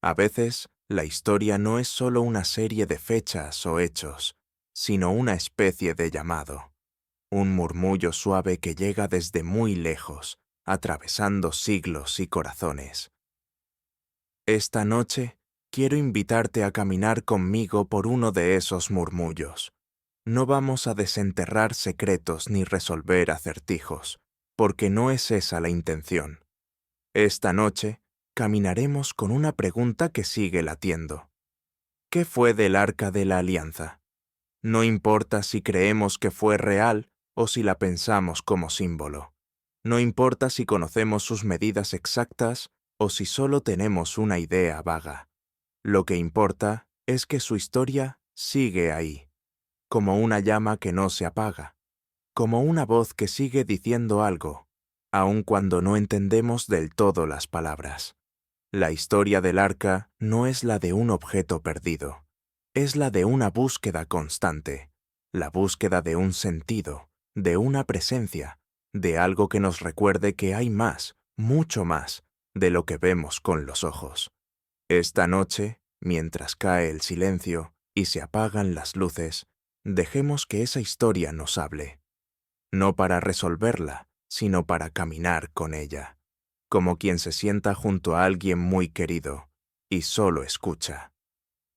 A veces, la historia no es solo una serie de fechas o hechos, sino una especie de llamado, un murmullo suave que llega desde muy lejos, atravesando siglos y corazones. Esta noche, quiero invitarte a caminar conmigo por uno de esos murmullos. No vamos a desenterrar secretos ni resolver acertijos, porque no es esa la intención. Esta noche, caminaremos con una pregunta que sigue latiendo. ¿Qué fue del Arca de la Alianza? No importa si creemos que fue real o si la pensamos como símbolo. No importa si conocemos sus medidas exactas o si solo tenemos una idea vaga. Lo que importa es que su historia sigue ahí, como una llama que no se apaga, como una voz que sigue diciendo algo, aun cuando no entendemos del todo las palabras. La historia del arca no es la de un objeto perdido, es la de una búsqueda constante, la búsqueda de un sentido, de una presencia, de algo que nos recuerde que hay más, mucho más, de lo que vemos con los ojos. Esta noche, mientras cae el silencio y se apagan las luces, dejemos que esa historia nos hable, no para resolverla, sino para caminar con ella, como quien se sienta junto a alguien muy querido y solo escucha.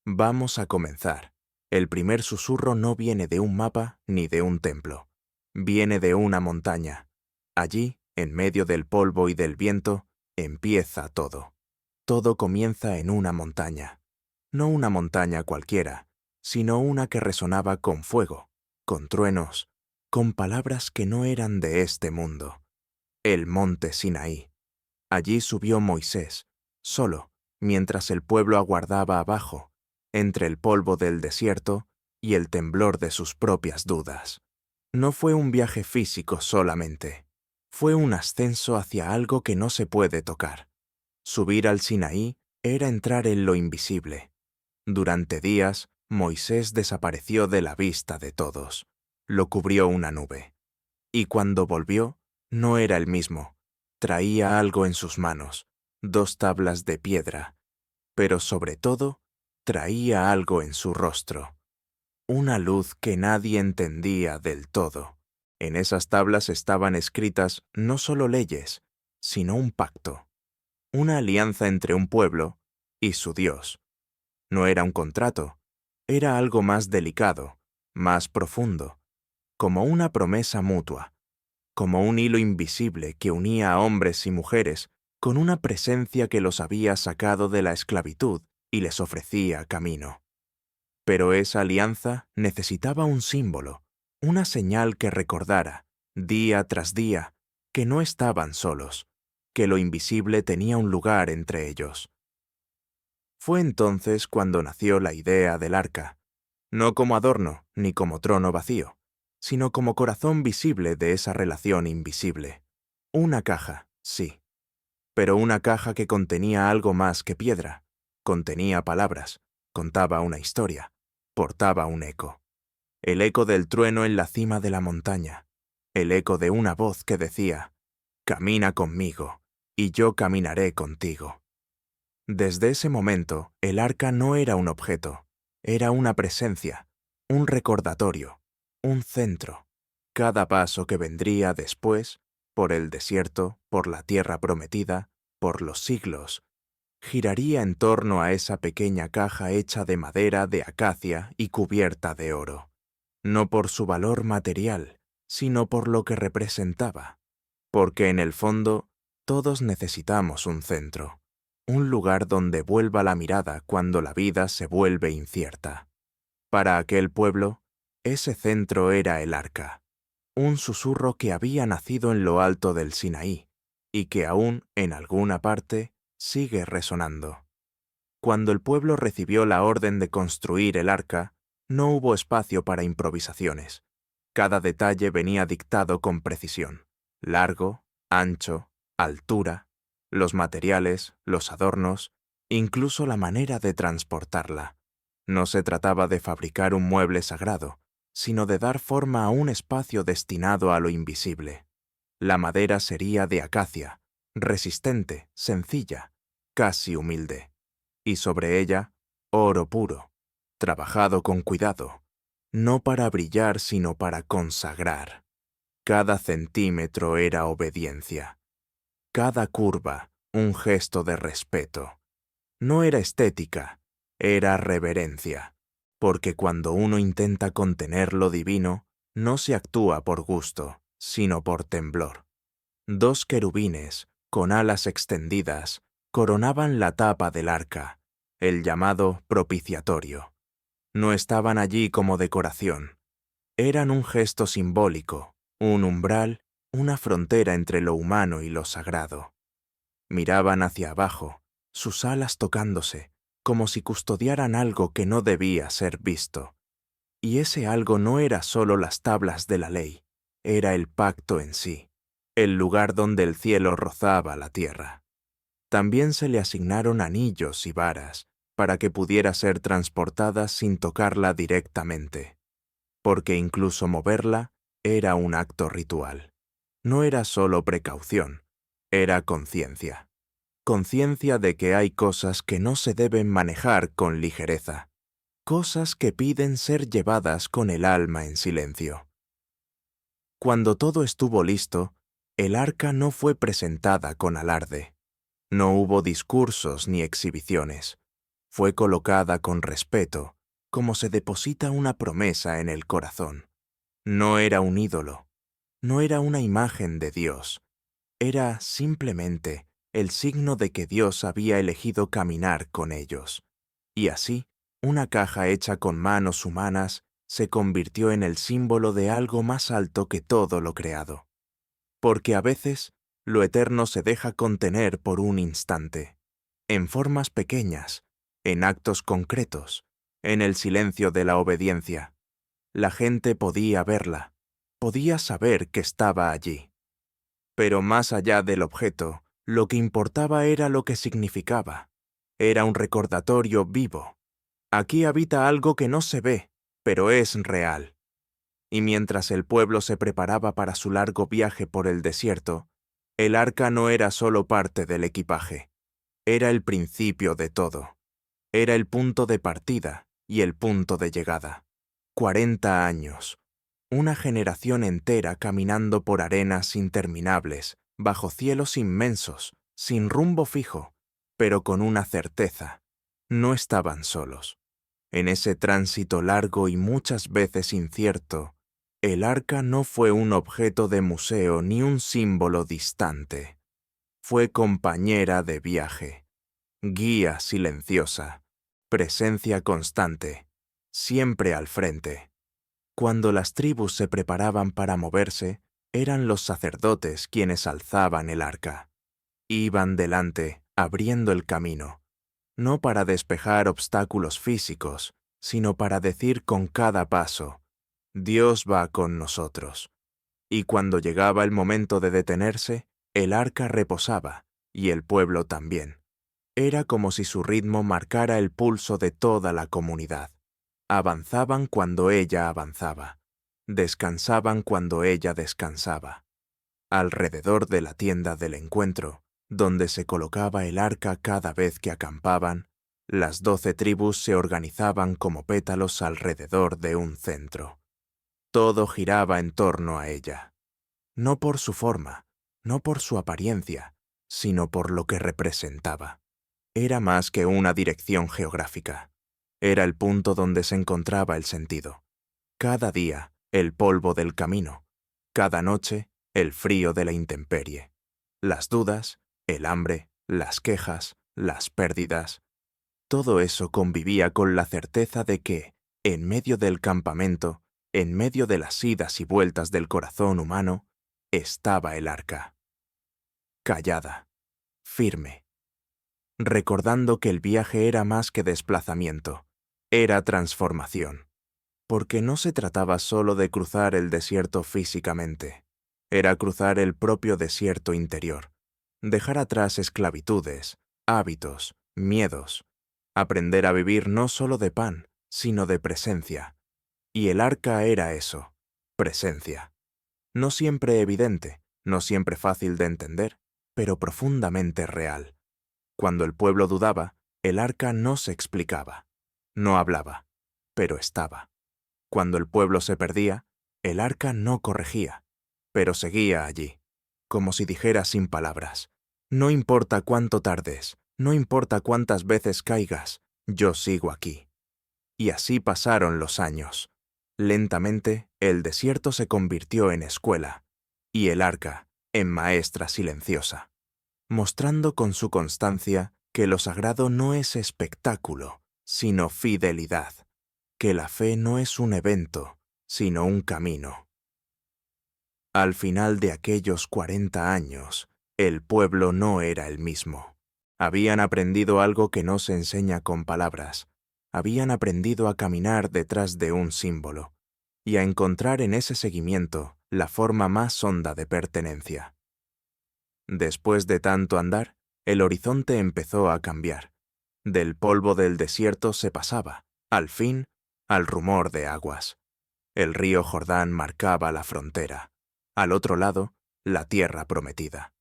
Vamos a comenzar. El primer susurro no viene de un mapa ni de un templo. Viene de una montaña. Allí, en medio del polvo y del viento, empieza todo. Todo comienza en una montaña. No una montaña cualquiera, sino una que resonaba con fuego, con truenos, con palabras que no eran de este mundo. El monte Sinaí. Allí subió Moisés, solo, mientras el pueblo aguardaba abajo, entre el polvo del desierto y el temblor de sus propias dudas. No fue un viaje físico solamente, fue un ascenso hacia algo que no se puede tocar. Subir al Sinaí era entrar en lo invisible. Durante días, Moisés desapareció de la vista de todos. Lo cubrió una nube. Y cuando volvió, no era el mismo. Traía algo en sus manos, 2 tablas de piedra, pero sobre todo, traía algo en su rostro. Una luz que nadie entendía del todo. En esas tablas estaban escritas no solo leyes, sino un pacto, una alianza entre un pueblo y su Dios. No era un contrato, era algo más delicado, más profundo, como una promesa mutua, como un hilo invisible que unía a hombres y mujeres con una presencia que los había sacado de la esclavitud y les ofrecía camino. Pero esa alianza necesitaba un símbolo, una señal que recordara, día tras día, que no estaban solos, que lo invisible tenía un lugar entre ellos. Fue entonces cuando nació la idea del arca, no como adorno ni como trono vacío, sino como corazón visible de esa relación invisible. Una caja, sí, pero una caja que contenía algo más que piedra, contenía palabras, contaba una historia, portaba un eco. El eco del trueno en la cima de la montaña, el eco de una voz que decía, «Camina conmigo, y yo caminaré contigo». Desde ese momento, el arca no era un objeto, era una presencia, un recordatorio, un centro. Cada paso que vendría después, por el desierto, por la tierra prometida, por los siglos, giraría en torno a esa pequeña caja hecha de madera de acacia y cubierta de oro, no por su valor material, sino por lo que representaba, porque en el fondo todos necesitamos un centro, un lugar donde vuelva la mirada cuando la vida se vuelve incierta. Para aquel pueblo, ese centro era el arca, un susurro que había nacido en lo alto del Sinaí y que aún, en alguna parte, sigue resonando. Cuando el pueblo recibió la orden de construir el arca, no hubo espacio para improvisaciones. Cada detalle venía dictado con precisión. Largo, ancho, altura, los materiales, los adornos, incluso la manera de transportarla. No se trataba de fabricar un mueble sagrado, sino de dar forma a un espacio destinado a lo invisible. La madera sería de acacia, resistente, sencilla, casi humilde. y sobre ella oro puro, trabajado con cuidado, no para brillar sino para consagrar. Cada centímetro era obediencia, cada curva un gesto de respeto. No era estética, era reverencia, porque cuando uno intenta contener lo divino, no se actúa por gusto, sino por temblor. 2 querubines, con alas extendidas, coronaban la tapa del arca, el llamado propiciatorio. No estaban allí como decoración. Eran un gesto simbólico, un umbral, una frontera entre lo humano y lo sagrado. Miraban hacia abajo, sus alas tocándose, como si custodiaran algo que no debía ser visto. Y ese algo no era solo las tablas de la ley, era el pacto en sí, el lugar donde el cielo rozaba la tierra. También se le asignaron anillos y varas para que pudiera ser transportada sin tocarla directamente, porque incluso moverla era un acto ritual. No era solo precaución, era conciencia. Conciencia de que hay cosas que no se deben manejar con ligereza, cosas que piden ser llevadas con el alma en silencio. Cuando todo estuvo listo, el arca no fue presentada con alarde. No hubo discursos ni exhibiciones. Fue colocada con respeto, como se deposita una promesa en el corazón. No era un ídolo, no era una imagen de Dios, era simplemente el signo de que Dios había elegido caminar con ellos. Y así, una caja hecha con manos humanas se convirtió en el símbolo de algo más alto que todo lo creado. Porque a veces, lo eterno se deja contener por un instante, en formas pequeñas, en actos concretos, en el silencio de la obediencia. La gente podía verla, podía saber que estaba allí. Pero más allá del objeto, lo que importaba era lo que significaba. Era un recordatorio vivo. Aquí habita algo que no se ve, pero es real. Y mientras el pueblo se preparaba para su largo viaje por el desierto, el arca no era solo parte del equipaje. Era el principio de todo. Era el punto de partida y el punto de llegada. 40 años. Una generación entera caminando por arenas interminables, bajo cielos inmensos, sin rumbo fijo, pero con una certeza. No estaban solos. En ese tránsito largo y muchas veces incierto, el arca no fue un objeto de museo ni un símbolo distante. Fue compañera de viaje, guía silenciosa, presencia constante, siempre al frente. Cuando las tribus se preparaban para moverse, eran los sacerdotes quienes alzaban el arca. Iban delante, abriendo el camino, no para despejar obstáculos físicos, sino para decir con cada paso, Dios va con nosotros. Y cuando llegaba el momento de detenerse, el arca reposaba, y el pueblo también. Era como si su ritmo marcara el pulso de toda la comunidad. Avanzaban cuando ella avanzaba. Descansaban cuando ella descansaba. Alrededor de la tienda del encuentro, donde se colocaba el arca cada vez que acampaban, las 12 tribus se organizaban como pétalos alrededor de un centro. Todo giraba en torno a ella. No por su forma, no por su apariencia, sino por lo que representaba. Era más que una dirección geográfica. Era el punto donde se encontraba el sentido. Cada día, el polvo del camino. Cada noche, el frío de la intemperie. Las dudas, el hambre, las quejas, las pérdidas. Todo eso convivía con la certeza de que, en medio del campamento, en medio de las idas y vueltas del corazón humano, estaba el arca. Callada, firme, recordando que el viaje era más que desplazamiento, era transformación. Porque no se trataba solo de cruzar el desierto físicamente, era cruzar el propio desierto interior, dejar atrás esclavitudes, hábitos, miedos, aprender a vivir no solo de pan, sino de presencia. Y el arca era eso, presencia. No siempre evidente, no siempre fácil de entender, pero profundamente real. Cuando el pueblo dudaba, El arca no se explicaba, no hablaba, pero estaba. Cuando el pueblo se perdía, el arca no corregía, pero seguía allí, como si dijera sin palabras: no importa cuánto tardes, no importa cuántas veces caigas, yo sigo aquí. Y así pasaron los años. Lentamente, el desierto se convirtió en escuela, y el arca en maestra silenciosa, mostrando con su constancia que lo sagrado no es espectáculo, sino fidelidad, que la fe no es un evento, sino un camino. Al final de aquellos 40 años, el pueblo no era el mismo. Habían aprendido algo que no se enseña con palabras. Habían aprendido a caminar detrás de un símbolo y a encontrar en ese seguimiento la forma más honda de pertenencia. Después de tanto andar, el horizonte empezó a cambiar. Del polvo del desierto se pasaba, al fin, al rumor de aguas. El río Jordán marcaba la frontera. Al otro lado, la tierra prometida.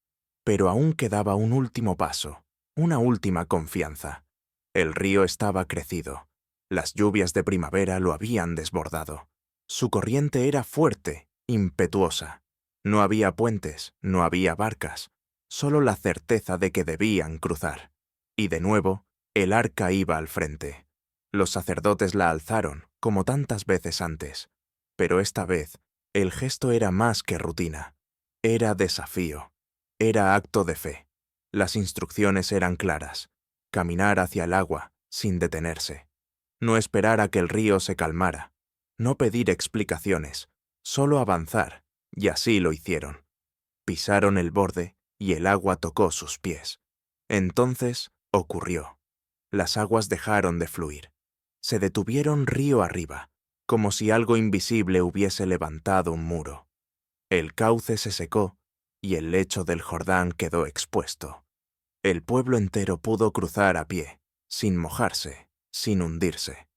Pero aún quedaba un último paso, una última confianza. El río estaba crecido. Las lluvias de primavera lo habían desbordado. Su corriente era fuerte, impetuosa. No había puentes, no había barcas, solo la certeza de que debían cruzar. Y de nuevo, el arca iba al frente. Los sacerdotes la alzaron, como tantas veces antes. Pero esta vez, el gesto era más que rutina. Era desafío. Era acto de fe. Las instrucciones eran claras. Caminar hacia el agua, sin detenerse. No esperar a que el río se calmara. No pedir explicaciones. Solo avanzar. Y así lo hicieron. Pisaron el borde y el agua tocó sus pies. Entonces ocurrió. Las aguas dejaron de fluir. Se detuvieron río arriba, como si algo invisible hubiese levantado un muro. El cauce se secó y el lecho del Jordán quedó expuesto. El pueblo entero pudo cruzar a pie, sin mojarse, sin hundirse.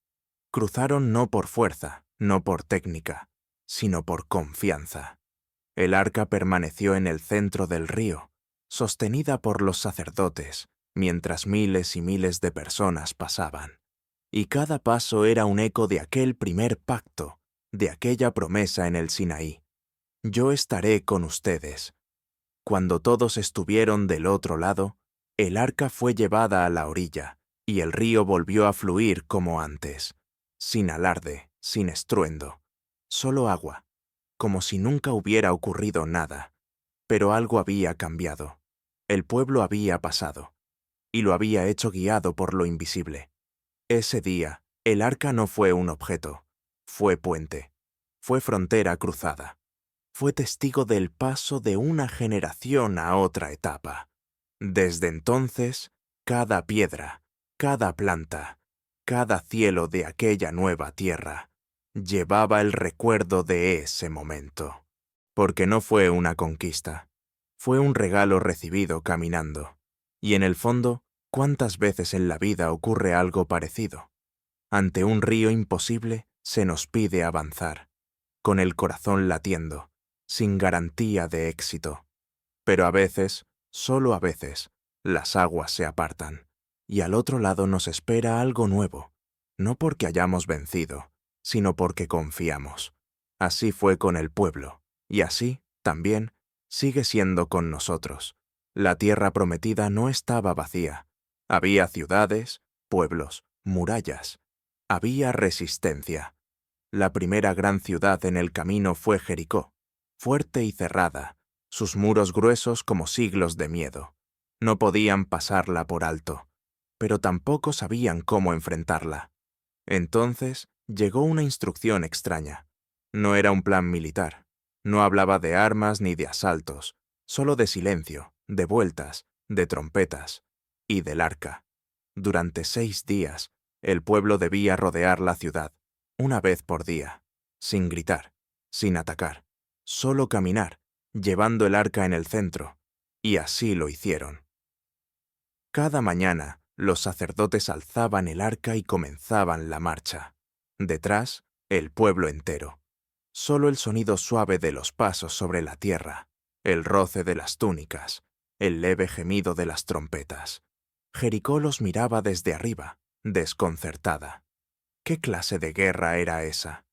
Cruzaron no por fuerza, no por técnica, sino por confianza. El arca permaneció en el centro del río, sostenida por los sacerdotes, mientras miles y miles de personas pasaban. Y cada paso era un eco de aquel primer pacto, de aquella promesa en el Sinaí. Yo estaré con ustedes. Cuando todos estuvieron del otro lado, el arca fue llevada a la orilla, y el río volvió a fluir como antes, sin alarde, sin estruendo, solo agua, como si nunca hubiera ocurrido nada. Pero algo había cambiado. El pueblo había pasado, y lo había hecho guiado por lo invisible. Ese día, el arca no fue un objeto, fue puente, fue frontera cruzada, fue testigo del paso de una generación a otra etapa. Desde entonces, cada piedra, cada planta, cada cielo de aquella nueva tierra, llevaba el recuerdo de ese momento. Porque no fue una conquista, fue un regalo recibido caminando. Y en el fondo, ¿cuántas veces en la vida ocurre algo parecido? Ante un río imposible, se nos pide avanzar, con el corazón latiendo, sin garantía de éxito. Pero a veces, solo a veces, las aguas se apartan, y al otro lado nos espera algo nuevo, no porque hayamos vencido, sino porque confiamos. Así fue con el pueblo, y así, también, sigue siendo con nosotros. La tierra prometida no estaba vacía. Había ciudades, pueblos, murallas. Había resistencia. La primera gran ciudad en el camino fue Jericó, fuerte y cerrada, sus muros gruesos como siglos de miedo. No podían pasarla por alto, pero tampoco sabían cómo enfrentarla. Entonces llegó una instrucción extraña. No era un plan militar. No hablaba de armas ni de asaltos, solo de silencio, de vueltas, de trompetas y del arca. Durante 6 días, el pueblo debía rodear la ciudad, una vez por día, sin gritar, sin atacar, solo caminar, llevando el arca en el centro, y así lo hicieron. Cada mañana, los sacerdotes alzaban el arca y comenzaban la marcha. Detrás, el pueblo entero. Solo el sonido suave de los pasos sobre la tierra, el roce de las túnicas, el leve gemido de las trompetas. Jericó los miraba desde arriba, desconcertada. ¿Qué clase de guerra era esa?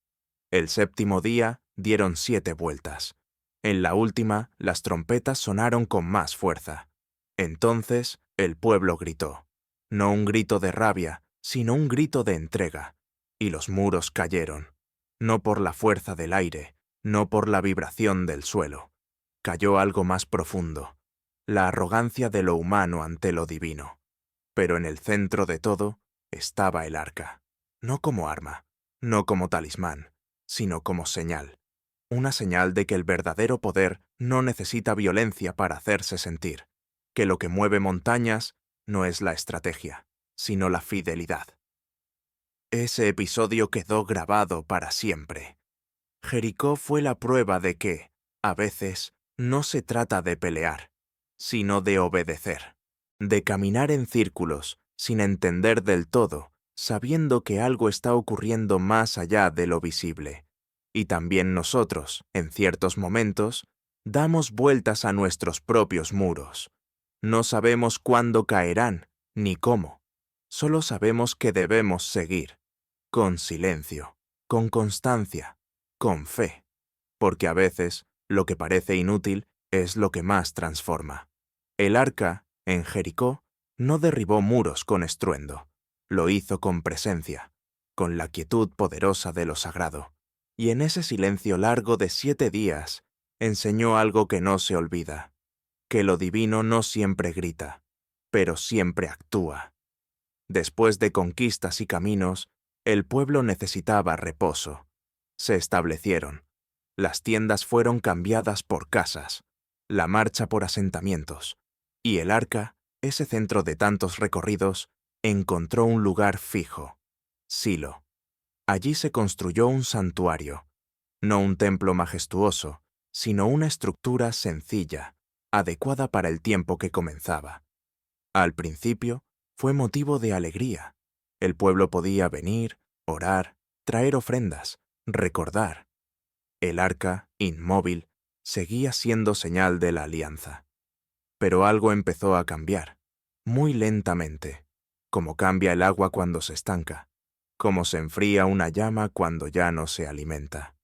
El 7º día dieron 7 vueltas. En la última, las trompetas sonaron con más fuerza. Entonces, el pueblo gritó. No un grito de rabia, sino un grito de entrega. Y los muros cayeron. No por la fuerza del aire, no por la vibración del suelo. Cayó algo más profundo. La arrogancia de lo humano ante lo divino. Pero en el centro de todo estaba el arca. No como arma, no como talismán, sino como señal. Una señal de que el verdadero poder no necesita violencia para hacerse sentir, que lo que mueve montañas no es la estrategia, sino la fidelidad. Ese episodio quedó grabado para siempre. Jericó fue la prueba de que, a veces, no se trata de pelear, sino de obedecer, de caminar en círculos, sin entender del todo, sabiendo que algo está ocurriendo más allá de lo visible. Y también nosotros, en ciertos momentos, damos vueltas a nuestros propios muros. No sabemos cuándo caerán, ni cómo. Solo sabemos que debemos seguir, con silencio, con constancia, con fe, porque a veces lo que parece inútil es lo que más transforma. El arca, en Jericó, no derribó muros con estruendo, lo hizo con presencia, con la quietud poderosa de lo sagrado, y en ese silencio largo de 7 días enseñó algo que no se olvida, que lo divino no siempre grita, pero siempre actúa. Después de conquistas y caminos, el pueblo necesitaba reposo. Se establecieron. Las tiendas fueron cambiadas por casas, la marcha por asentamientos, y el arca, ese centro de tantos recorridos, encontró un lugar fijo, Silo. Allí se construyó un santuario, no un templo majestuoso, sino una estructura sencilla, adecuada para el tiempo que comenzaba. Al principio, fue motivo de alegría. El pueblo podía venir, orar, traer ofrendas, recordar. El arca, inmóvil, seguía siendo señal de la alianza. Pero algo empezó a cambiar, muy lentamente, como cambia el agua cuando se estanca, como se enfría una llama cuando ya no se alimenta.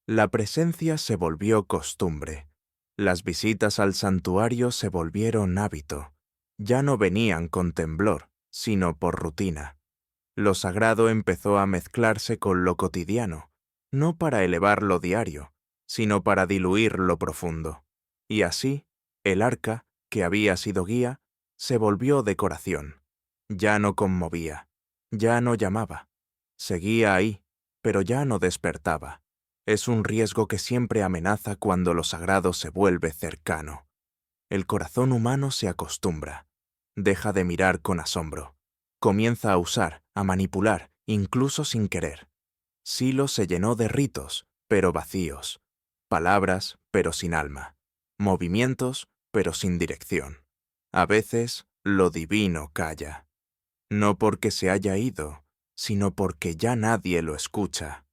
La presencia se volvió costumbre. Las visitas al santuario se volvieron hábito. Ya no venían con temblor, sino por rutina. Lo sagrado empezó a mezclarse con lo cotidiano, no para elevar lo diario, sino para diluir lo profundo. Y así, el arca, que había sido guía, se volvió decoración. Ya no conmovía, ya no llamaba. Seguía ahí, pero ya no despertaba. Es un riesgo que siempre amenaza cuando lo sagrado se vuelve cercano. El corazón humano se acostumbra, deja de mirar con asombro, comienza a usar, a manipular, incluso sin querer. Silo se llenó de ritos, pero vacíos, palabras, pero sin alma, movimientos, pero sin dirección. A veces, lo divino calla, no porque se haya ido, sino porque ya nadie lo escucha.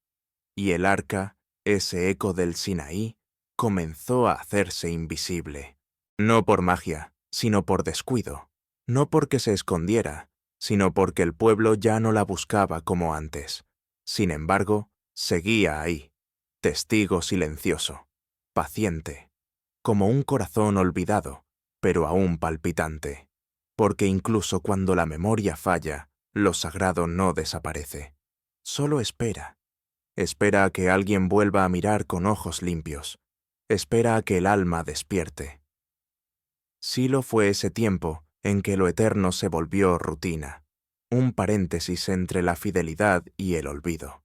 Y el arca, ese eco del Sinaí, comenzó a hacerse invisible. No por magia, sino por descuido. No porque se escondiera, sino porque el pueblo ya no la buscaba como antes. Sin embargo, seguía ahí, testigo silencioso, paciente, como un corazón olvidado, pero aún palpitante. Porque incluso cuando la memoria falla, lo sagrado no desaparece. Solo espera. Espera a que alguien vuelva a mirar con ojos limpios. Espera a que el alma despierte. Silo fue ese tiempo en que lo eterno se volvió rutina, un paréntesis entre la fidelidad y el olvido.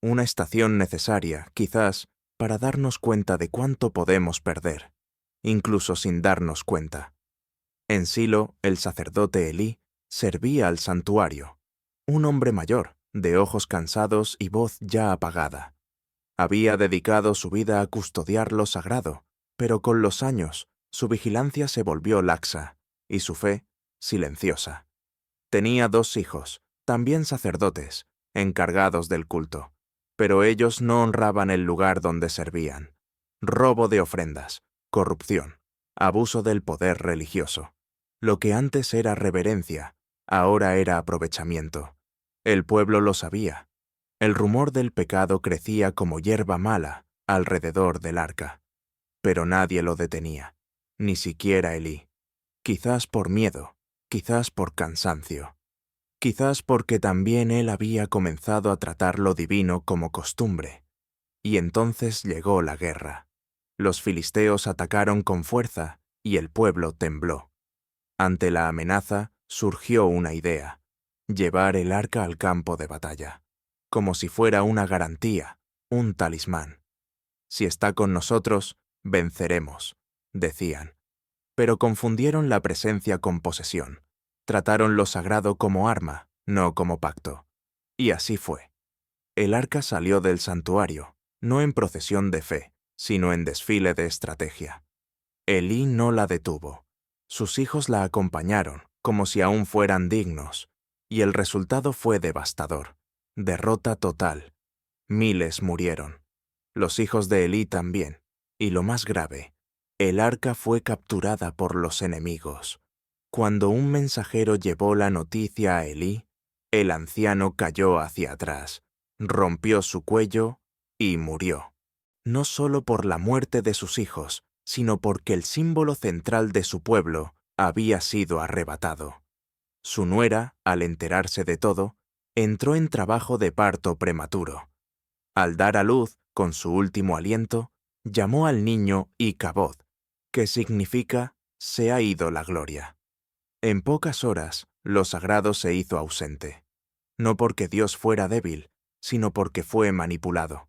Una estación necesaria, quizás, para darnos cuenta de cuánto podemos perder, incluso sin darnos cuenta. En Silo, el sacerdote Elí servía al santuario, un hombre mayor, de ojos cansados y voz ya apagada. Había dedicado su vida a custodiar lo sagrado, pero con los años su vigilancia se volvió laxa y su fe silenciosa. Tenía 2 hijos, también sacerdotes, encargados del culto, pero ellos no honraban el lugar donde servían. Robo de ofrendas, corrupción, abuso del poder religioso. Lo que antes era reverencia, ahora era aprovechamiento. El pueblo lo sabía. El rumor del pecado crecía como hierba mala alrededor del arca. Pero nadie lo detenía, ni siquiera Elí. Quizás por miedo, quizás por cansancio. Quizás porque también él había comenzado a tratar lo divino como costumbre. Y entonces llegó la guerra. Los filisteos atacaron con fuerza y el pueblo tembló. Ante la amenaza surgió una idea: llevar el arca al campo de batalla, como si fuera una garantía, un talismán. Si está con nosotros, venceremos, decían. Pero confundieron la presencia con posesión. Trataron lo sagrado como arma, no como pacto. Y así fue. El arca salió del santuario, no en procesión de fe, sino en desfile de estrategia. Elí no la detuvo. Sus hijos la acompañaron, como si aún fueran dignos, y el resultado fue devastador. Derrota total. Miles murieron. Los hijos de Elí también. Y lo más grave, el arca fue capturada por los enemigos. Cuando un mensajero llevó la noticia a Elí, el anciano cayó hacia atrás, rompió su cuello y murió. No solo por la muerte de sus hijos, sino porque el símbolo central de su pueblo había sido arrebatado. Su nuera, al enterarse de todo, entró en trabajo de parto prematuro. Al dar a luz, con su último aliento, llamó al niño Icabod, que significa «se ha ido la gloria». En pocas horas, lo sagrado se hizo ausente. No porque Dios fuera débil, sino porque fue manipulado.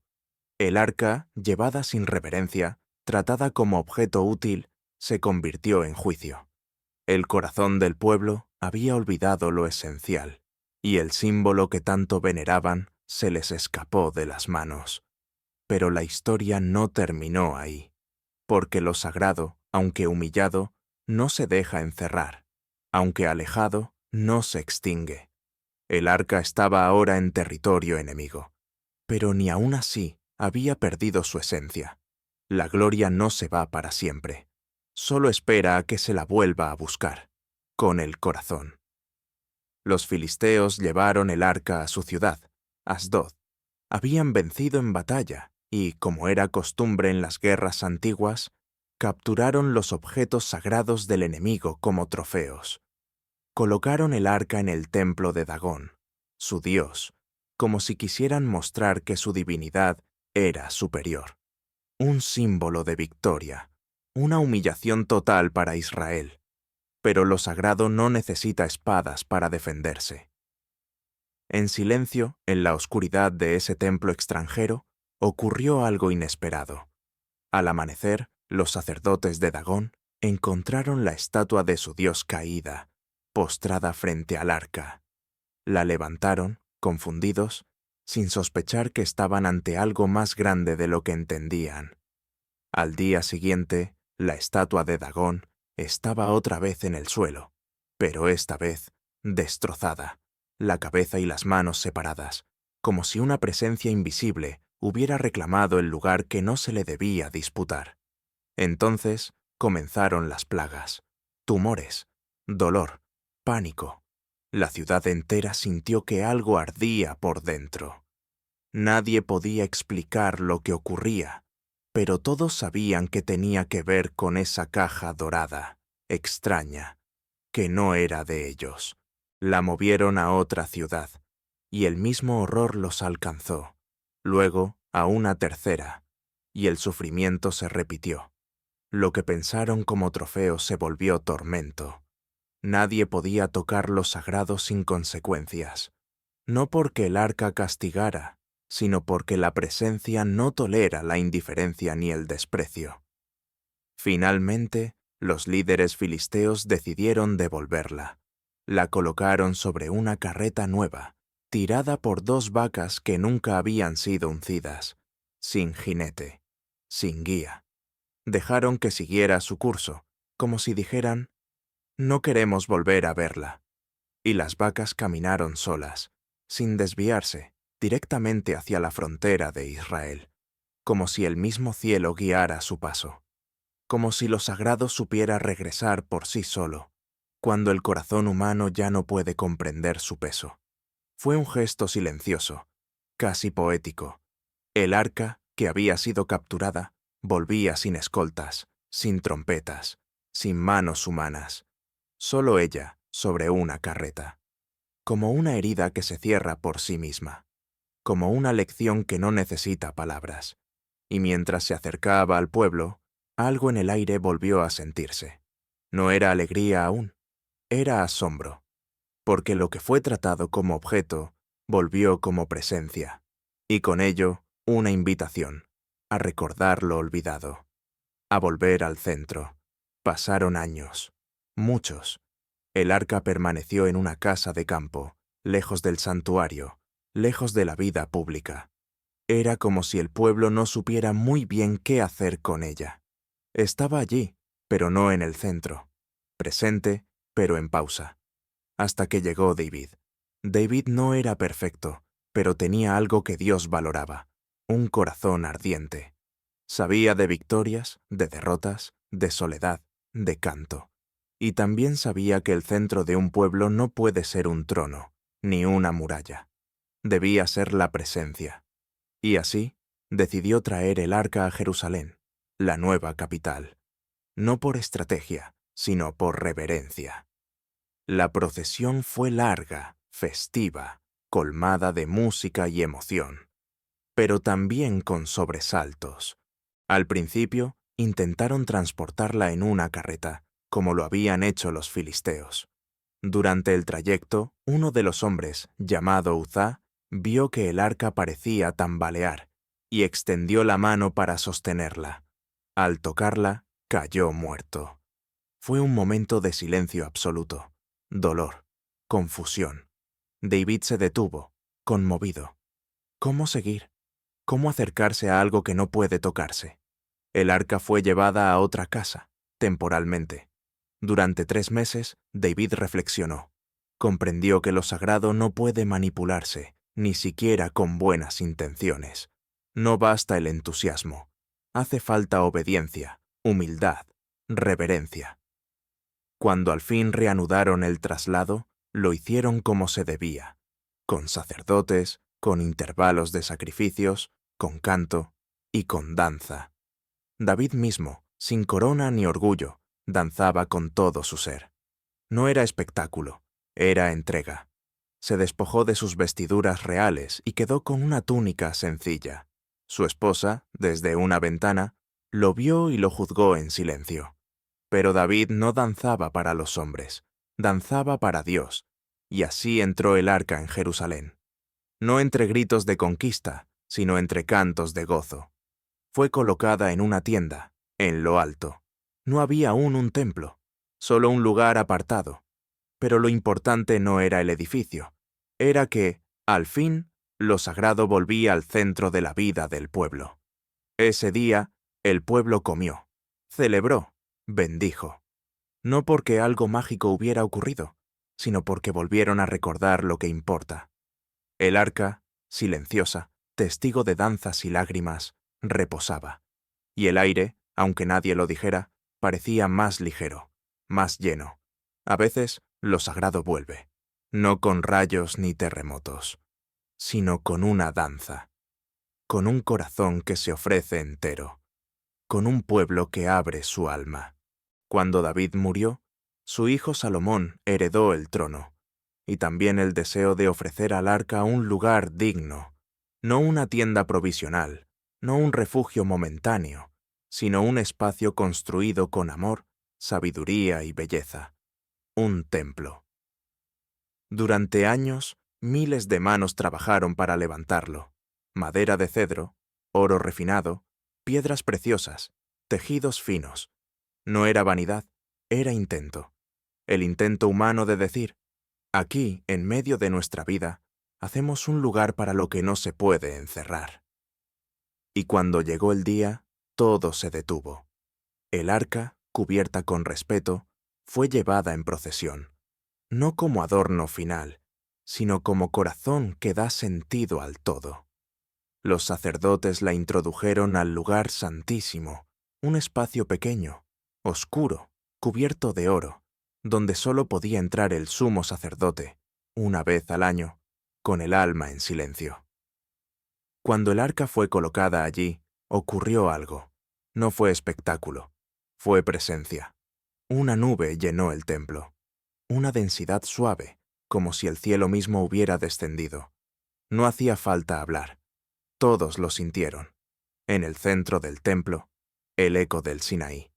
El arca, llevada sin reverencia, tratada como objeto útil, se convirtió en juicio. El corazón del pueblo había olvidado lo esencial, y el símbolo que tanto veneraban se les escapó de las manos. Pero la historia no terminó ahí, porque lo sagrado, aunque humillado, no se deja encerrar, aunque alejado, no se extingue. El arca estaba ahora en territorio enemigo, pero ni aun así había perdido su esencia. La gloria no se va para siempre, solo espera a que se la vuelva a buscar, con el corazón. Los filisteos llevaron el arca a su ciudad, Asdod. Habían vencido en batalla y, como era costumbre en las guerras antiguas, capturaron los objetos sagrados del enemigo como trofeos. Colocaron el arca en el templo de Dagón, su dios, como si quisieran mostrar que su divinidad era superior. Un símbolo de victoria, una humillación total para Israel. Pero lo sagrado no necesita espadas para defenderse. En silencio, en la oscuridad de ese templo extranjero, ocurrió algo inesperado. Al amanecer, los sacerdotes de Dagón encontraron la estatua de su dios caída, postrada frente al arca. La levantaron, confundidos, sin sospechar que estaban ante algo más grande de lo que entendían. Al día siguiente, la estatua de Dagón estaba otra vez en el suelo, pero esta vez destrozada, la cabeza y las manos separadas, como si una presencia invisible hubiera reclamado el lugar que no se le debía disputar. Entonces comenzaron las plagas, tumores, dolor, pánico. La ciudad entera sintió que algo ardía por dentro. Nadie podía explicar lo que ocurría, pero todos sabían que tenía que ver con esa caja dorada, extraña, que no era de ellos. La movieron a otra ciudad, y el mismo horror los alcanzó. Luego a una tercera, y el sufrimiento se repitió. Lo que pensaron como trofeo se volvió tormento. Nadie podía tocar lo sagrado sin consecuencias, no porque el arca castigara, sino porque la presencia no tolera la indiferencia ni el desprecio. Finalmente, los líderes filisteos decidieron devolverla. La colocaron sobre una carreta nueva, tirada por 2 vacas que nunca habían sido uncidas, sin jinete, sin guía. Dejaron que siguiera su curso, como si dijeran: «No queremos volver a verla». Y las vacas caminaron solas, sin desviarse, directamente hacia la frontera de Israel, como si el mismo cielo guiara su paso, como si lo sagrado supiera regresar por sí solo. cuando el corazón humano ya no puede comprender su peso. Fue un gesto silencioso, casi poético. El arca, que había sido capturada, volvía sin escoltas, sin trompetas, sin manos humanas. Solo ella, sobre una carreta. Como una herida que se cierra por sí misma. Como una lección que no necesita palabras. Y mientras se acercaba al pueblo, algo en el aire volvió a sentirse. No era alegría aún, era asombro, porque lo que fue tratado como objeto volvió como presencia, y con ello una invitación a recordar lo olvidado, a volver al centro. Pasaron años, muchos. El arca permaneció en una casa de campo, lejos del santuario, lejos de la vida pública. Era como si el pueblo no supiera muy bien qué hacer con ella. Estaba allí, pero no en el centro. Presente, pero en pausa. Hasta que llegó David. David no era perfecto, pero tenía algo que Dios valoraba, un corazón ardiente. Sabía de victorias, de derrotas, de soledad, de canto. Y también sabía que el centro de un pueblo no puede ser un trono, ni una muralla. Debía ser la presencia. Y así, decidió traer el arca a Jerusalén, la nueva capital. No por estrategia, sino por reverencia. La procesión fue larga, festiva, colmada de música y emoción, pero también con sobresaltos. Al principio, intentaron transportarla en una carreta, como lo habían hecho los filisteos. Durante el trayecto, uno de los hombres, llamado Uzá, vio que el arca parecía tambalear y extendió la mano para sostenerla. Al tocarla, cayó muerto. Fue un momento de silencio absoluto, dolor, confusión. David se detuvo, conmovido. ¿Cómo seguir? ¿Cómo acercarse a algo que no puede tocarse? El arca fue llevada a otra casa, temporalmente. Durante 3 meses, David reflexionó. Comprendió que lo sagrado no puede manipularse, ni siquiera con buenas intenciones. No basta el entusiasmo. Hace falta obediencia, humildad, reverencia. Cuando al fin reanudaron el traslado, lo hicieron como se debía, con sacerdotes, con intervalos de sacrificios, con canto y con danza. David mismo, sin corona ni orgullo, danzaba con todo su ser. No era espectáculo, era entrega. Se despojó de sus vestiduras reales y quedó con una túnica sencilla. Su esposa, desde una ventana, lo vio y lo juzgó en silencio. Pero David no danzaba para los hombres, danzaba para Dios, y así entró el arca en Jerusalén. No entre gritos de conquista, sino entre cantos de gozo. Fue colocada en una tienda, en lo alto. No había aún un templo, solo un lugar apartado. Pero lo importante no era el edificio, era que, al fin, lo sagrado volvía al centro de la vida del pueblo. Ese día, el pueblo comió, celebró, bendijo. No porque algo mágico hubiera ocurrido, sino porque volvieron a recordar lo que importa. El arca, silenciosa, testigo de danzas y lágrimas, reposaba. Y el aire, aunque nadie lo dijera, parecía más ligero, más lleno. A veces, lo sagrado vuelve, no con rayos ni terremotos, sino con una danza, con un corazón que se ofrece entero, con un pueblo que abre su alma. Cuando David murió, su hijo Salomón heredó el trono, y también el deseo de ofrecer al arca un lugar digno, no una tienda provisional, no un refugio momentáneo, sino un espacio construido con amor, sabiduría y belleza, un templo. Durante años, miles de manos trabajaron para levantarlo. Madera de cedro, oro refinado, piedras preciosas, tejidos finos. No era vanidad, era intento. El intento humano de decir, aquí, en medio de nuestra vida, hacemos un lugar para lo que no se puede encerrar. Y cuando llegó el día, todo se detuvo. El arca, cubierta con respeto, fue llevada en procesión, no como adorno final, sino como corazón que da sentido al todo. Los sacerdotes la introdujeron al lugar santísimo, un espacio pequeño, oscuro, cubierto de oro, donde solo podía entrar el sumo sacerdote, una vez al año, con el alma en silencio. Cuando el arca fue colocada allí, ocurrió algo. No fue espectáculo, fue presencia. Una nube llenó el templo, una densidad suave, como si el cielo mismo hubiera descendido. No hacía falta hablar. Todos lo sintieron. En el centro del templo, el eco del Sinaí.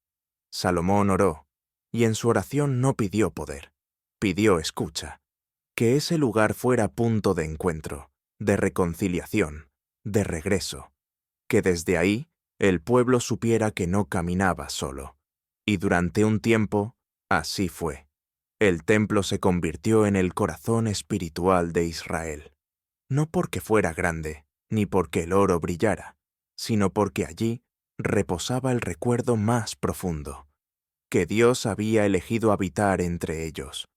Salomón oró, y en su oración no pidió poder, pidió escucha. Que ese lugar fuera punto de encuentro, de reconciliación, de regreso. Que desde ahí el pueblo supiera que no caminaba solo. Y durante un tiempo, así fue. El templo se convirtió en el corazón espiritual de Israel. No porque fuera grande, ni porque el oro brillara, sino porque allí reposaba el recuerdo más profundo, que Dios había elegido habitar entre ellos,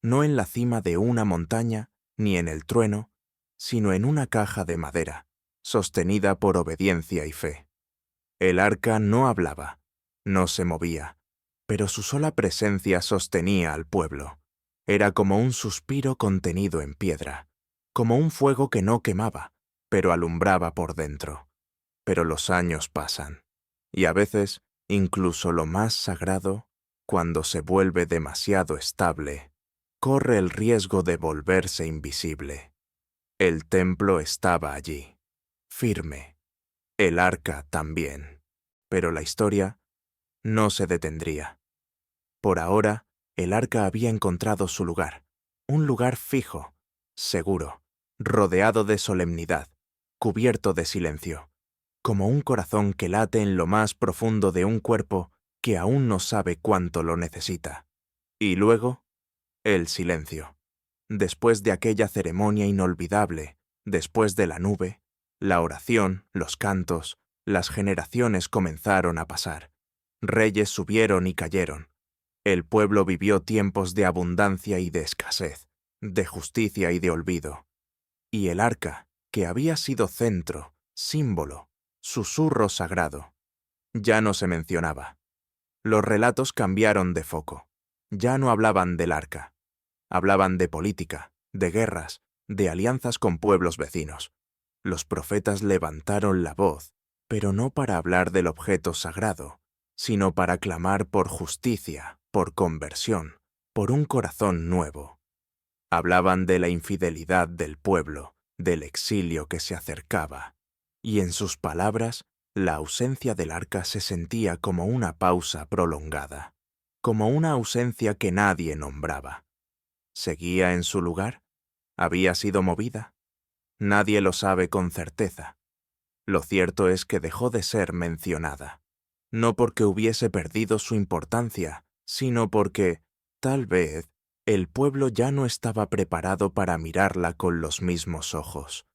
no en la cima de una montaña, ni en el trueno, sino en una caja de madera, sostenida por obediencia y fe. El arca no hablaba, no se movía, pero su sola presencia sostenía al pueblo. Era como un suspiro contenido en piedra, como un fuego que no quemaba, pero alumbraba por dentro. Pero los años pasan, y a veces, incluso lo más sagrado, cuando se vuelve demasiado estable, corre el riesgo de volverse invisible. El templo estaba allí, firme, el arca también, pero la historia no se detendría. Por ahora, el arca había encontrado su lugar, un lugar fijo, seguro, rodeado de solemnidad, cubierto de silencio, como un corazón que late en lo más profundo de un cuerpo que aún no sabe cuánto lo necesita. Y luego, el silencio. Después de aquella ceremonia inolvidable, después de la nube, la oración, los cantos, las generaciones comenzaron a pasar. Reyes subieron y cayeron. El pueblo vivió tiempos de abundancia y de escasez, de justicia y de olvido. Y el arca, que había sido centro, símbolo, susurro sagrado, ya no se mencionaba. Los relatos cambiaron de foco. Ya no hablaban del arca. Hablaban de política, de guerras, de alianzas con pueblos vecinos. Los profetas levantaron la voz, pero no para hablar del objeto sagrado, sino para clamar por justicia, por conversión, por un corazón nuevo. Hablaban de la infidelidad del pueblo, del exilio que se acercaba, y en sus palabras, la ausencia del arca se sentía como una pausa prolongada, como una ausencia que nadie nombraba. ¿Seguía en su lugar? ¿Había sido movida? Nadie lo sabe con certeza. Lo cierto es que dejó de ser mencionada, no porque hubiese perdido su importancia, sino porque, tal vez, el pueblo ya no estaba preparado para mirarla con los mismos ojos.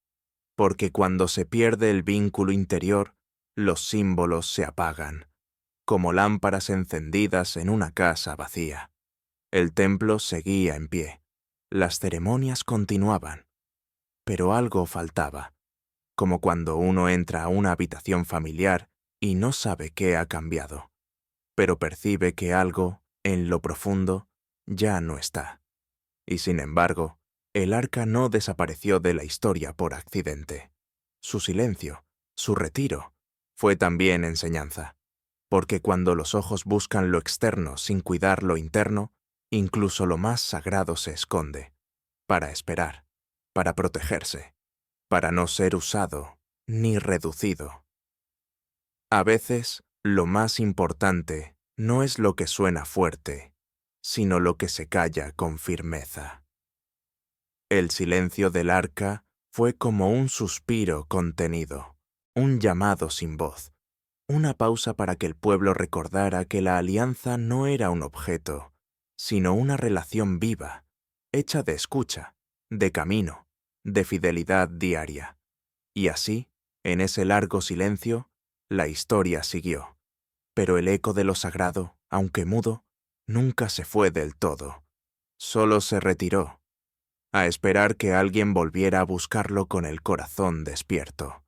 Porque cuando se pierde el vínculo interior, los símbolos se apagan, como lámparas encendidas en una casa vacía. El templo seguía en pie, las ceremonias continuaban, pero algo faltaba, como cuando uno entra a una habitación familiar y no sabe qué ha cambiado, pero percibe que algo, en lo profundo, ya no está. Y sin embargo, el arca no desapareció de la historia por accidente. Su silencio, su retiro, fue también enseñanza, porque cuando los ojos buscan lo externo sin cuidar lo interno, incluso lo más sagrado se esconde, para esperar, para protegerse, para no ser usado ni reducido. A veces, lo más importante no es lo que suena fuerte, sino lo que se calla con firmeza. El silencio del arca fue como un suspiro contenido, un llamado sin voz, una pausa para que el pueblo recordara que la alianza no era un objeto, sino una relación viva, hecha de escucha, de camino, de fidelidad diaria. Y así, en ese largo silencio, la historia siguió. Pero el eco de lo sagrado, aunque mudo, nunca se fue del todo. Solo se retiró, a esperar que alguien volviera a buscarlo con el corazón despierto.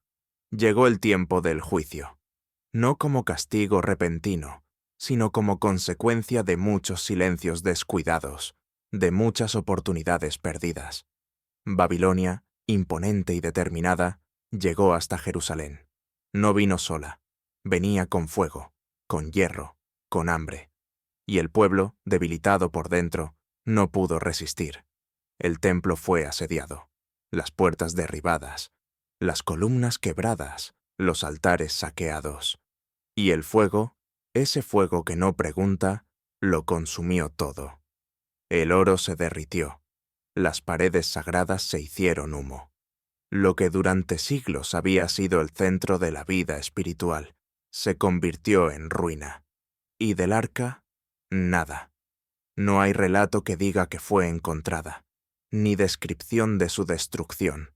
Llegó el tiempo del juicio, no como castigo repentino, sino como consecuencia de muchos silencios descuidados, de muchas oportunidades perdidas. Babilonia, imponente y determinada, llegó hasta Jerusalén. No vino sola, venía con fuego, con hierro, con hambre. Y el pueblo, debilitado por dentro, no pudo resistir. El templo fue asediado, las puertas derribadas, las columnas quebradas, los altares saqueados. Y el fuego, ese fuego que no pregunta, lo consumió todo. El oro se derritió, las paredes sagradas se hicieron humo. Lo que durante siglos había sido el centro de la vida espiritual, se convirtió en ruina. Y del arca, nada. No hay relato que diga que fue encontrada, ni descripción de su destrucción.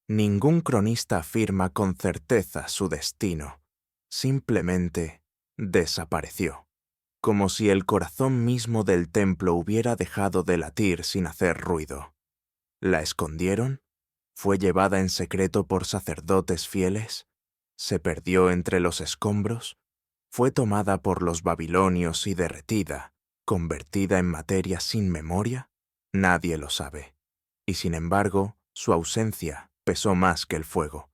Ningún cronista afirma con certeza su destino. Simplemente desapareció, como si el corazón mismo del templo hubiera dejado de latir sin hacer ruido. ¿La escondieron? ¿Fue llevada en secreto por sacerdotes fieles? ¿Se perdió entre los escombros? ¿Fue tomada por los babilonios y derretida, convertida en materia sin memoria? Nadie lo sabe. Y sin embargo, su ausencia pesó más que el fuego,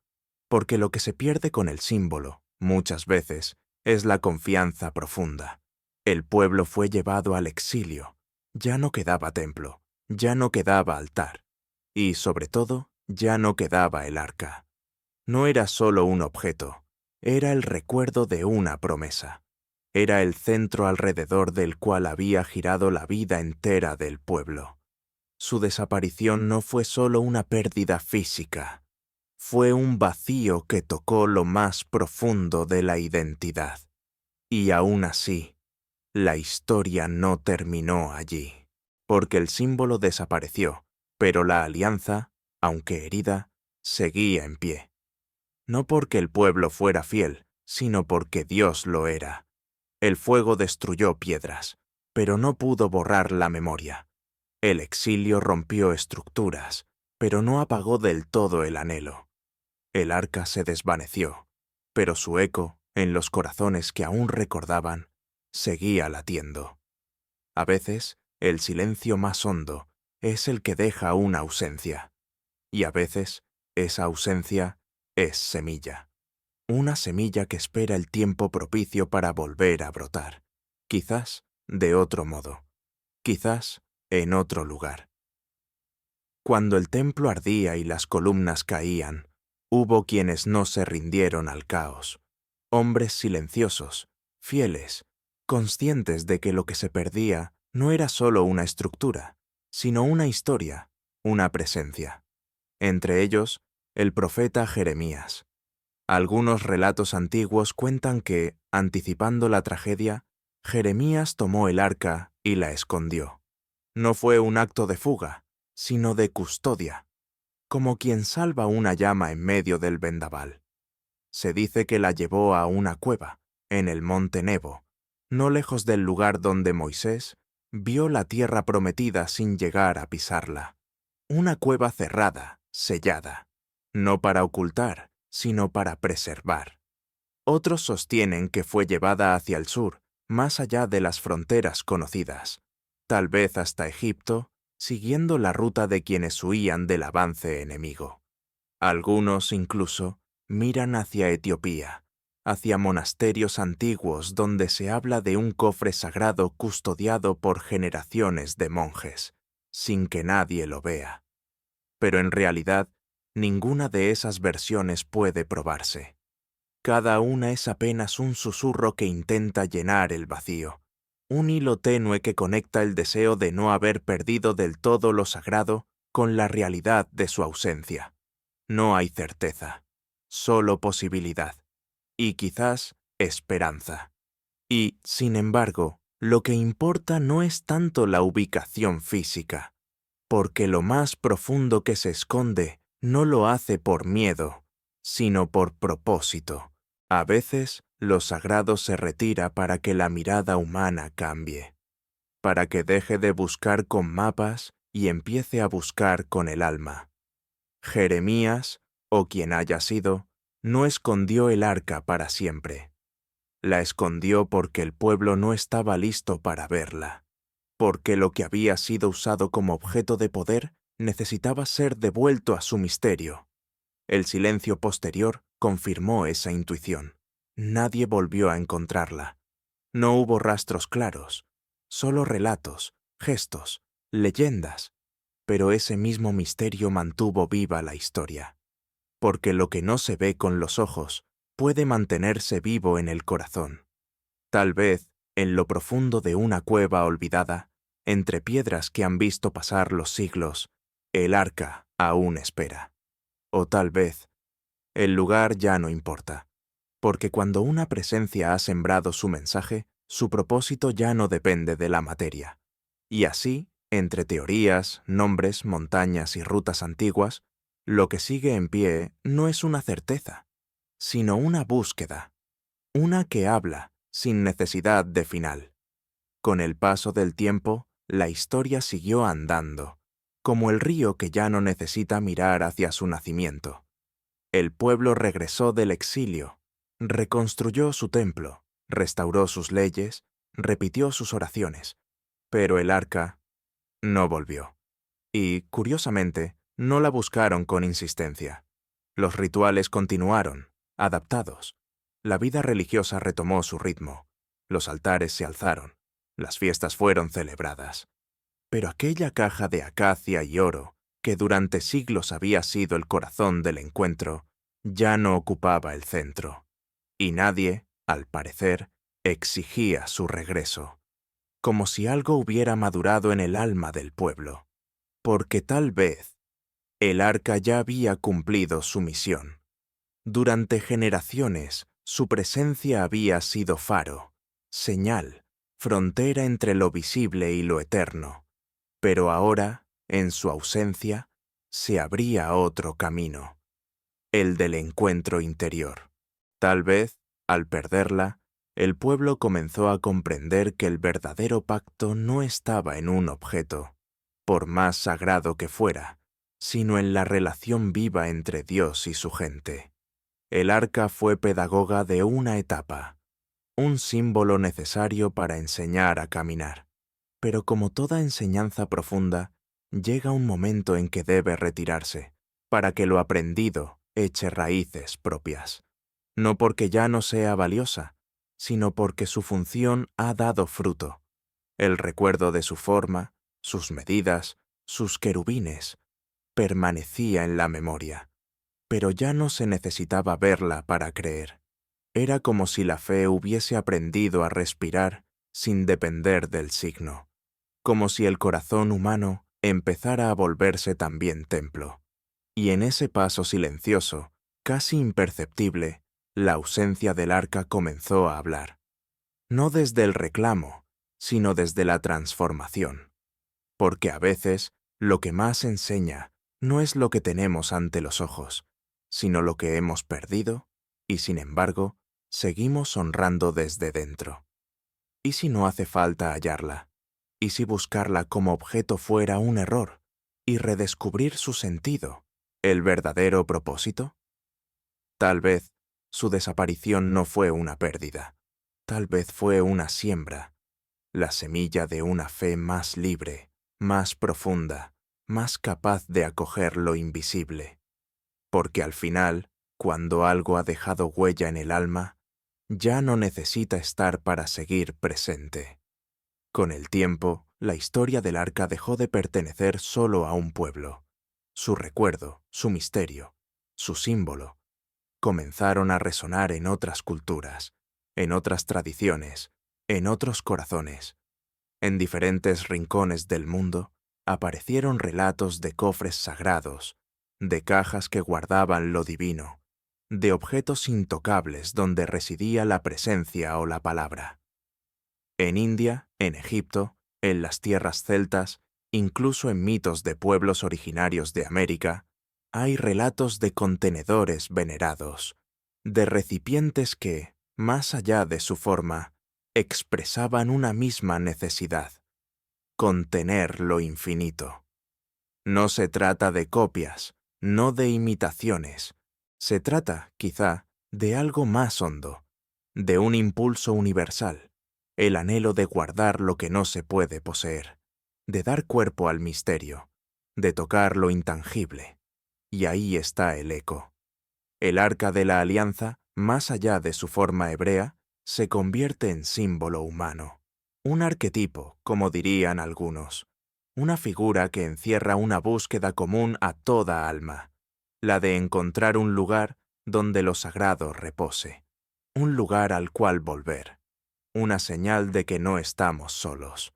porque lo que se pierde con el símbolo, muchas veces, es la confianza profunda. El pueblo fue llevado al exilio. Ya no quedaba templo, ya no quedaba altar. Y, sobre todo, ya no quedaba el arca. No era solo un objeto, era el recuerdo de una promesa. Era el centro alrededor del cual había girado la vida entera del pueblo. Su desaparición no fue solo una pérdida física, fue un vacío que tocó lo más profundo de la identidad. Y aún así, la historia no terminó allí, porque el símbolo desapareció, pero la alianza, aunque herida, seguía en pie. No porque el pueblo fuera fiel, sino porque Dios lo era. El fuego destruyó piedras, pero no pudo borrar la memoria. El exilio rompió estructuras, pero no apagó del todo el anhelo. El arca se desvaneció, pero su eco, en los corazones que aún recordaban, seguía latiendo. A veces, el silencio más hondo es el que deja una ausencia, y a veces, esa ausencia es semilla. Una semilla que espera el tiempo propicio para volver a brotar, quizás de otro modo, quizás en otro lugar. Cuando el templo ardía y las columnas caían, hubo quienes no se rindieron al caos, hombres silenciosos, fieles, conscientes de que lo que se perdía no era solo una estructura, sino una historia, una presencia. Entre ellos, el profeta Jeremías. Algunos relatos antiguos cuentan que, anticipando la tragedia, Jeremías tomó el arca y la escondió. No fue un acto de fuga, sino de custodia, como quien salva una llama en medio del vendaval. Se dice que la llevó a una cueva, en el monte Nebo, no lejos del lugar donde Moisés vio la tierra prometida sin llegar a pisarla. Una cueva cerrada, sellada, no para ocultar, sino para preservar. Otros sostienen que fue llevada hacia el sur, más allá de las fronteras conocidas, tal vez hasta Egipto, siguiendo la ruta de quienes huían del avance enemigo. Algunos, incluso, miran hacia Etiopía, hacia monasterios antiguos donde se habla de un cofre sagrado custodiado por generaciones de monjes, sin que nadie lo vea. Pero en realidad, ninguna de esas versiones puede probarse. Cada una es apenas un susurro que intenta llenar el vacío, un hilo tenue que conecta el deseo de no haber perdido del todo lo sagrado con la realidad de su ausencia. No hay certeza, solo posibilidad, y quizás esperanza. Y, sin embargo, lo que importa no es tanto la ubicación física, porque lo más profundo que se esconde no lo hace por miedo, sino por propósito. A veces, lo sagrado se retira para que la mirada humana cambie, para que deje de buscar con mapas y empiece a buscar con el alma. Jeremías, o quien haya sido, no escondió el arca para siempre. La escondió porque el pueblo no estaba listo para verla, porque lo que había sido usado como objeto de poder necesitaba ser devuelto a su misterio. El silencio posterior confirmó esa intuición. Nadie volvió a encontrarla. No hubo rastros claros, solo relatos, gestos, leyendas, pero ese mismo misterio mantuvo viva la historia. Porque lo que no se ve con los ojos puede mantenerse vivo en el corazón. Tal vez, en lo profundo de una cueva olvidada, entre piedras que han visto pasar los siglos, el arca aún espera. O tal vez, el lugar ya no importa, porque cuando una presencia ha sembrado su mensaje, su propósito ya no depende de la materia. Y así, entre teorías, nombres, montañas y rutas antiguas, lo que sigue en pie no es una certeza, sino una búsqueda, una que habla sin necesidad de final. Con el paso del tiempo, la historia siguió andando, como el río que ya no necesita mirar hacia su nacimiento. El pueblo regresó del exilio, reconstruyó su templo, restauró sus leyes, repitió sus oraciones, pero el arca no volvió. Y, curiosamente, no la buscaron con insistencia. Los rituales continuaron, adaptados. La vida religiosa retomó su ritmo. Los altares se alzaron. Las fiestas fueron celebradas. Pero aquella caja de acacia y oro, que durante siglos había sido el corazón del encuentro, ya no ocupaba el centro. Y nadie, al parecer, exigía su regreso, como si algo hubiera madurado en el alma del pueblo. Porque tal vez el arca ya había cumplido su misión. Durante generaciones, su presencia había sido faro, señal, frontera entre lo visible y lo eterno. Pero ahora, en su ausencia, se abría otro camino, el del encuentro interior. Tal vez, al perderla, el pueblo comenzó a comprender que el verdadero pacto no estaba en un objeto, por más sagrado que fuera, sino en la relación viva entre Dios y su gente. El arca fue pedagoga de una etapa, un símbolo necesario para enseñar a caminar. Pero como toda enseñanza profunda, llega un momento en que debe retirarse, para que lo aprendido eche raíces propias. No porque ya no sea valiosa, sino porque su función ha dado fruto. El recuerdo de su forma, sus medidas, sus querubines, permanecía en la memoria. Pero ya no se necesitaba verla para creer. Era como si la fe hubiese aprendido a respirar sin depender del signo, como si el corazón humano empezara a volverse también templo. Y en ese paso silencioso, casi imperceptible, la ausencia del arca comenzó a hablar. No desde el reclamo, sino desde la transformación. Porque a veces lo que más enseña no es lo que tenemos ante los ojos, sino lo que hemos perdido y, sin embargo, seguimos honrando desde dentro. ¿Y si no hace falta hallarla? ¿Y si buscarla como objeto fuera un error y redescubrir su sentido, el verdadero propósito? Tal vez su desaparición no fue una pérdida. Tal vez fue una siembra, la semilla de una fe más libre, más profunda, más capaz de acoger lo invisible. Porque al final, cuando algo ha dejado huella en el alma, ya no necesita estar para seguir presente. Con el tiempo, la historia del arca dejó de pertenecer solo a un pueblo. Su recuerdo, su misterio, su símbolo, comenzaron a resonar en otras culturas, en otras tradiciones, en otros corazones. En diferentes rincones del mundo aparecieron relatos de cofres sagrados, de cajas que guardaban lo divino, de objetos intocables donde residía la presencia o la palabra. En India, en Egipto, en las tierras celtas, incluso en mitos de pueblos originarios de América, hay relatos de contenedores venerados, de recipientes que, más allá de su forma, expresaban una misma necesidad: contener lo infinito. No se trata de copias, no de imitaciones. Se trata, quizá, de algo más hondo, de un impulso universal, el anhelo de guardar lo que no se puede poseer, de dar cuerpo al misterio, de tocar lo intangible. Y ahí está el eco. El arca de la alianza, más allá de su forma hebrea, se convierte en símbolo humano. Un arquetipo, como dirían algunos. Una figura que encierra una búsqueda común a toda alma, la de encontrar un lugar donde lo sagrado repose, un lugar al cual volver, una señal de que no estamos solos.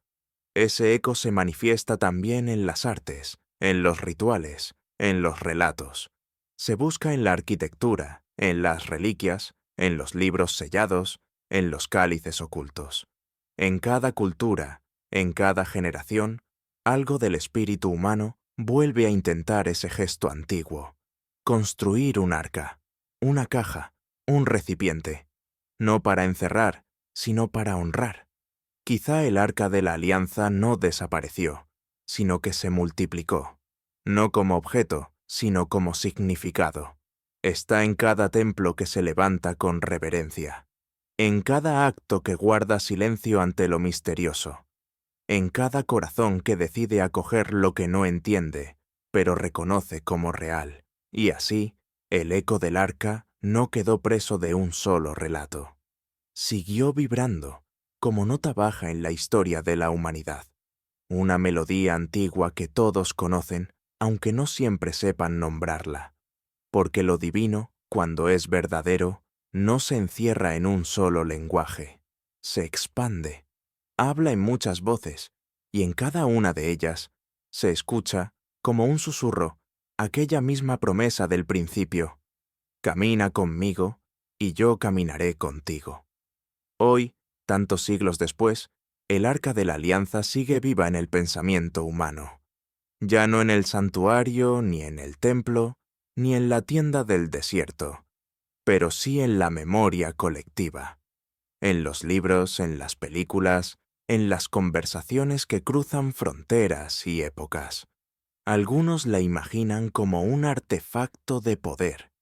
Ese eco se manifiesta también en las artes, en los rituales, en los relatos. Se busca en la arquitectura, en las reliquias, en los libros sellados, en los cálices ocultos. En cada cultura, en cada generación, algo del espíritu humano vuelve a intentar ese gesto antiguo. Construir un arca, una caja, un recipiente, no para encerrar, sino para honrar. Quizá el arca de la alianza no desapareció, sino que se multiplicó, no como objeto, sino como significado. Está en cada templo que se levanta con reverencia, en cada acto que guarda silencio ante lo misterioso, en cada corazón que decide acoger lo que no entiende, pero reconoce como real. Y así, el eco del arca no quedó preso de un solo relato. Siguió vibrando, como nota baja en la historia de la humanidad. Una melodía antigua que todos conocen, aunque no siempre sepan nombrarla. Porque lo divino, cuando es verdadero, no se encierra en un solo lenguaje. Se expande, habla en muchas voces, y en cada una de ellas se escucha, como un susurro, aquella misma promesa del principio: camina conmigo, y yo caminaré contigo. Hoy, tantos siglos después, el arca de la alianza sigue viva en el pensamiento humano. Ya no en el santuario, ni en el templo, ni en la tienda del desierto, pero sí en la memoria colectiva. En los libros, en las películas, en las conversaciones que cruzan fronteras y épocas. Algunos la imaginan como un artefacto de poder,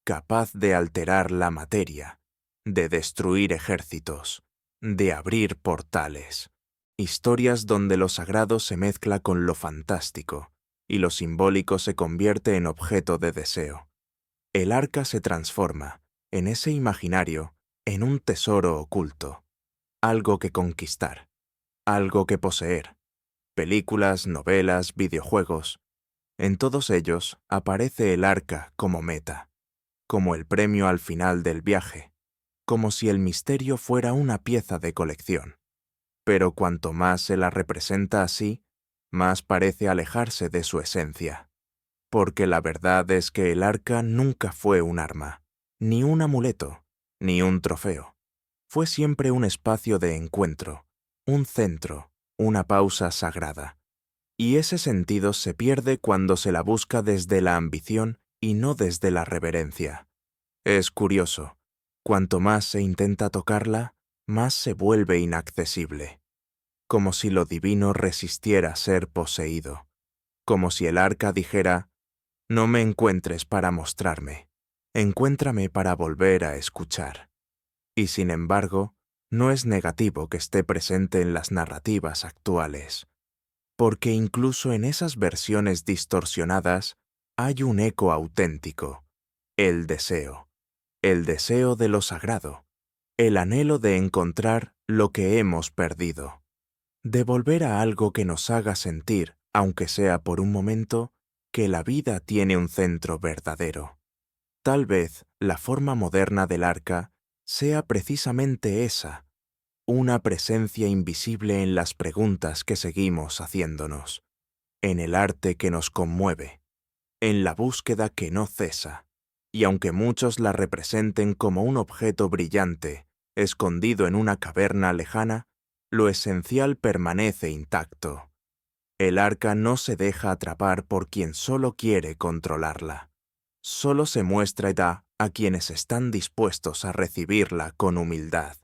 capaz de alterar la materia, de destruir ejércitos, de abrir portales. Historias donde lo sagrado se mezcla con lo fantástico y lo simbólico se convierte en objeto de deseo. El arca se transforma, en ese imaginario, en un tesoro oculto, algo que conquistar, algo que poseer. Películas, novelas, videojuegos. En todos ellos aparece el arca como meta, como el premio al final del viaje, como si el misterio fuera una pieza de colección. Pero cuanto más se la representa así, más parece alejarse de su esencia. Porque la verdad es que el arca nunca fue un arma, ni un amuleto, ni un trofeo. Fue siempre un espacio de encuentro, un centro, una pausa sagrada. Y ese sentido se pierde cuando se la busca desde la ambición y no desde la reverencia. Es curioso, cuanto más se intenta tocarla, más se vuelve inaccesible. Como si lo divino resistiera ser poseído. Como si el arca dijera: no me encuentres para mostrarme, encuéntrame para volver a escuchar. Y sin embargo, no es negativo que esté presente en las narrativas actuales, porque incluso en esas versiones distorsionadas hay un eco auténtico: el deseo de lo sagrado, el anhelo de encontrar lo que hemos perdido, de volver a algo que nos haga sentir, aunque sea por un momento, que la vida tiene un centro verdadero. Tal vez la forma moderna del arca sea precisamente esa, una presencia invisible en las preguntas que seguimos haciéndonos, en el arte que nos conmueve, en la búsqueda que no cesa, y aunque muchos la representen como un objeto brillante, escondido en una caverna lejana, lo esencial permanece intacto. El arca no se deja atrapar por quien solo quiere controlarla. Solo se muestra y da a quienes están dispuestos a recibirla con humildad.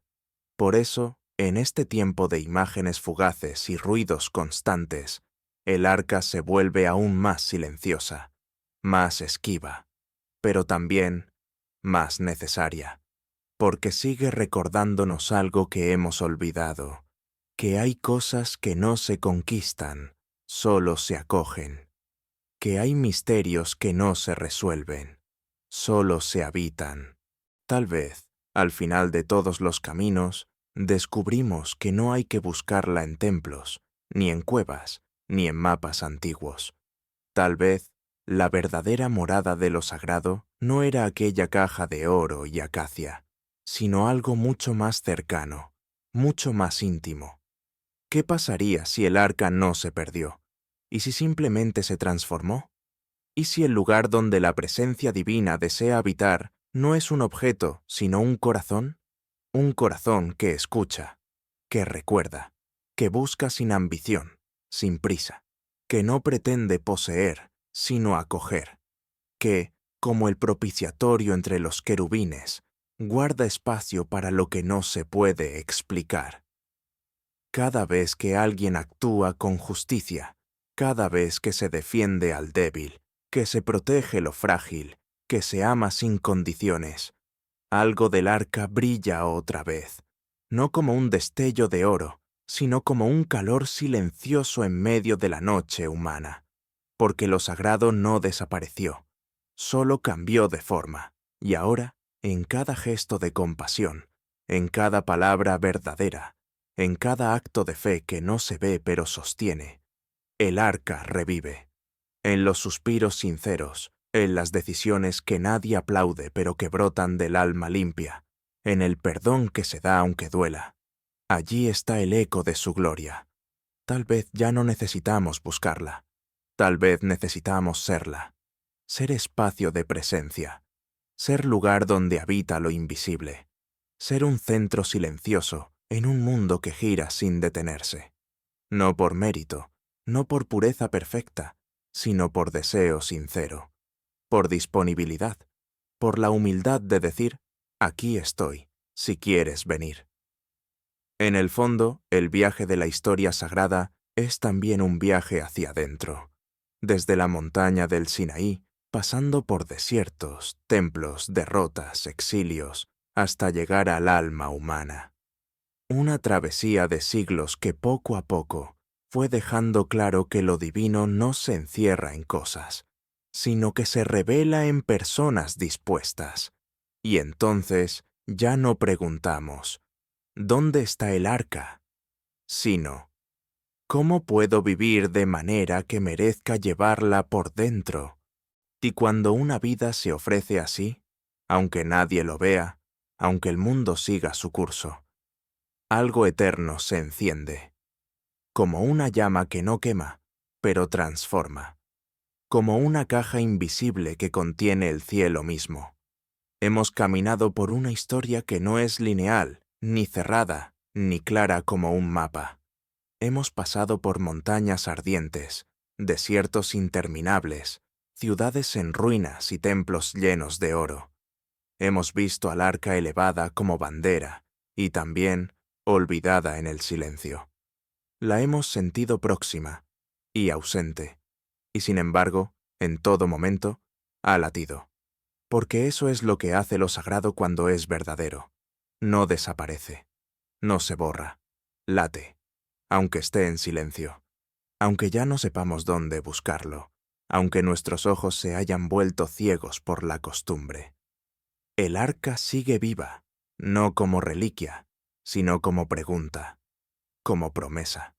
Por eso, en este tiempo de imágenes fugaces y ruidos constantes, el arca se vuelve aún más silenciosa, más esquiva, pero también más necesaria. porque sigue recordándonos algo que hemos olvidado, que hay cosas que no se conquistan, solo se acogen, que hay misterios que no se resuelven, solo se habitan. Tal vez, al final de todos los caminos, descubrimos que no hay que buscarla en templos, ni en cuevas, ni en mapas antiguos. Tal vez, la verdadera morada de lo sagrado no era aquella caja de oro y acacia, sino algo mucho más cercano, mucho más íntimo. ¿Qué pasaría si el arca no se perdió? ¿Y si simplemente se transformó? ¿Y si el lugar donde la presencia divina desea habitar no es un objeto, sino un corazón? Un corazón que escucha, que recuerda, que busca sin ambición, sin prisa, que no pretende poseer, sino acoger, que, como el propiciatorio entre los querubines, guarda espacio para lo que no se puede explicar. Cada vez que alguien actúa con justicia, cada vez que se defiende al débil, que se protege lo frágil, que se ama sin condiciones, algo del arca brilla otra vez, no como un destello de oro, sino como un calor silencioso en medio de la noche humana, porque lo sagrado no desapareció, solo cambió de forma, y ahora, en cada gesto de compasión, en cada palabra verdadera, en cada acto de fe que no se ve pero sostiene, el arca revive. En los suspiros sinceros, en las decisiones que nadie aplaude pero que brotan del alma limpia, en el perdón que se da aunque duela. Allí está el eco de su gloria. Tal vez ya no necesitamos buscarla. Tal vez necesitamos serla. Ser espacio de presencia. Ser lugar donde habita lo invisible. Ser un centro silencioso en un mundo que gira sin detenerse. No por mérito, no por pureza perfecta, sino por deseo sincero, por disponibilidad, por la humildad de decir, aquí estoy, si quieres venir. En el fondo, el viaje de la historia sagrada es también un viaje hacia adentro, desde la montaña del Sinaí, pasando por desiertos, templos, derrotas, exilios, hasta llegar al alma humana. Una travesía de siglos que poco a poco fue dejando claro que lo divino no se encierra en cosas, sino que se revela en personas dispuestas. Y entonces ya no preguntamos, ¿dónde está el arca? Sino, ¿cómo puedo vivir de manera que merezca llevarla por dentro? Y cuando una vida se ofrece así, aunque nadie lo vea, aunque el mundo siga su curso, algo eterno se enciende, como una llama que no quema, pero transforma, como una caja invisible que contiene el cielo mismo. Hemos caminado por una historia que no es lineal, ni cerrada, ni clara como un mapa. Hemos pasado por montañas ardientes, desiertos interminables, ciudades en ruinas y templos llenos de oro. Hemos visto al arca elevada como bandera y también olvidada en el silencio. La hemos sentido próxima y ausente, y sin embargo, en todo momento, ha latido. Porque eso es lo que hace lo sagrado cuando es verdadero. No desaparece, no se borra, late, aunque esté en silencio, aunque ya no sepamos dónde buscarlo, aunque nuestros ojos se hayan vuelto ciegos por la costumbre. El arca sigue viva, no como reliquia, sino como pregunta, como promesa.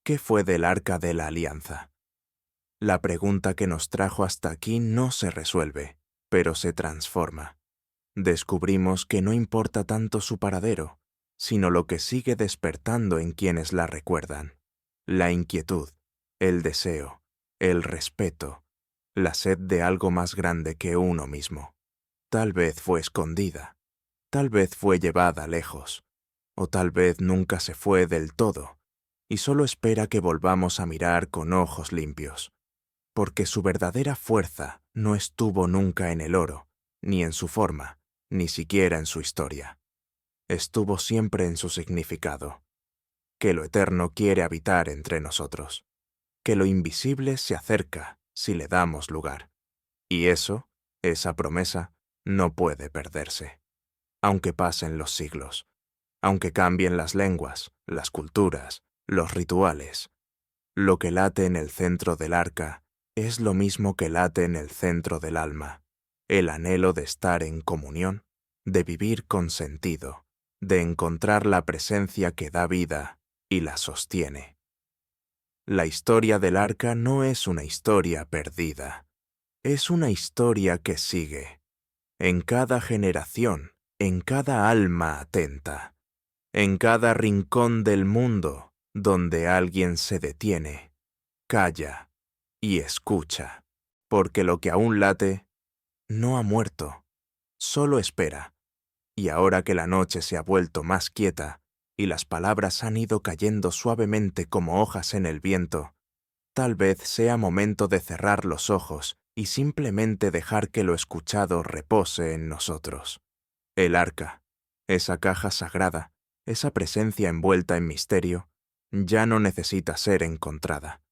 ¿Qué fue del arca de la alianza? La pregunta que nos trajo hasta aquí no se resuelve, pero se transforma. Descubrimos que no importa tanto su paradero, sino lo que sigue despertando en quienes la recuerdan. La inquietud, el deseo, el respeto, la sed de algo más grande que uno mismo. Tal vez fue escondida, tal vez fue llevada lejos, o tal vez nunca se fue del todo, y solo espera que volvamos a mirar con ojos limpios, porque su verdadera fuerza no estuvo nunca en el oro, ni en su forma, ni siquiera en su historia. Estuvo siempre en su significado, que lo eterno quiere habitar entre nosotros, que lo invisible se acerca si le damos lugar, y eso, esa promesa, no puede perderse. aunque pasen los siglos, aunque cambien las lenguas, las culturas, los rituales. Lo que late en el centro del arca es lo mismo que late en el centro del alma, el anhelo de estar en comunión, de vivir con sentido, de encontrar la presencia que da vida y la sostiene. La historia del arca no es una historia perdida, es una historia que sigue, en cada generación, en cada alma atenta, en cada rincón del mundo donde alguien se detiene, calla y escucha, porque lo que aún late no ha muerto, solo espera. Y ahora que la noche se ha vuelto más quieta y las palabras han ido cayendo suavemente como hojas en el viento, tal vez sea momento de cerrar los ojos y simplemente dejar que lo escuchado repose en nosotros. El arca, esa caja sagrada, esa presencia envuelta en misterio, ya no necesita ser encontrada.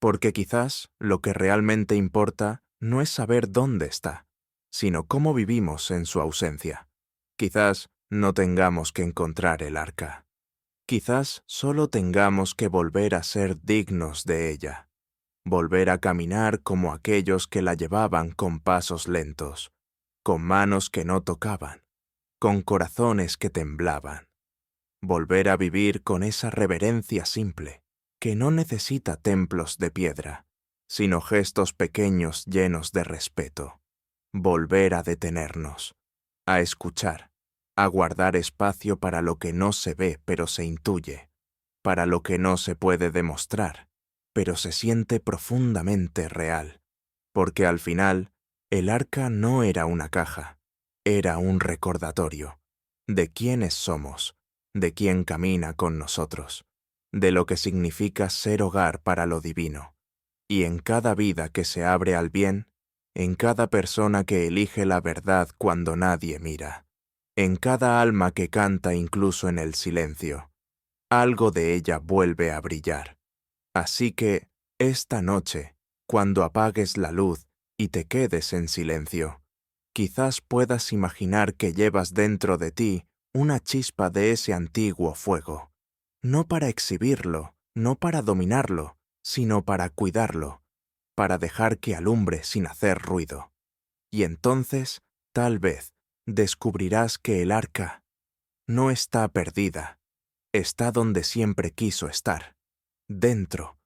Porque quizás lo que realmente importa no es saber dónde está, sino cómo vivimos en su ausencia. Quizás no tengamos que encontrar el arca. Quizás solo tengamos que volver a ser dignos de ella, volver a caminar como aquellos que la llevaban con pasos lentos, con manos que no tocaban, con corazones que temblaban, volver a vivir con esa reverencia simple, que no necesita templos de piedra, sino gestos pequeños llenos de respeto, volver a detenernos, a escuchar, a guardar espacio para lo que no se ve pero se intuye, para lo que no se puede demostrar, pero se siente profundamente real, porque al final el arca no era una caja, era un recordatorio de quiénes somos, de quién camina con nosotros, de lo que significa ser hogar para lo divino, y en cada vida que se abre al bien, en cada persona que elige la verdad cuando nadie mira, en cada alma que canta incluso en el silencio, algo de ella vuelve a brillar. Así que, esta noche, cuando apagues la luz y te quedes en silencio, quizás puedas imaginar que llevas dentro de ti una chispa de ese antiguo fuego, no para exhibirlo, no para dominarlo, sino para cuidarlo, para dejar que alumbre sin hacer ruido. Y entonces, tal vez, descubrirás que el arca no está perdida, está donde siempre quiso estar, dentro,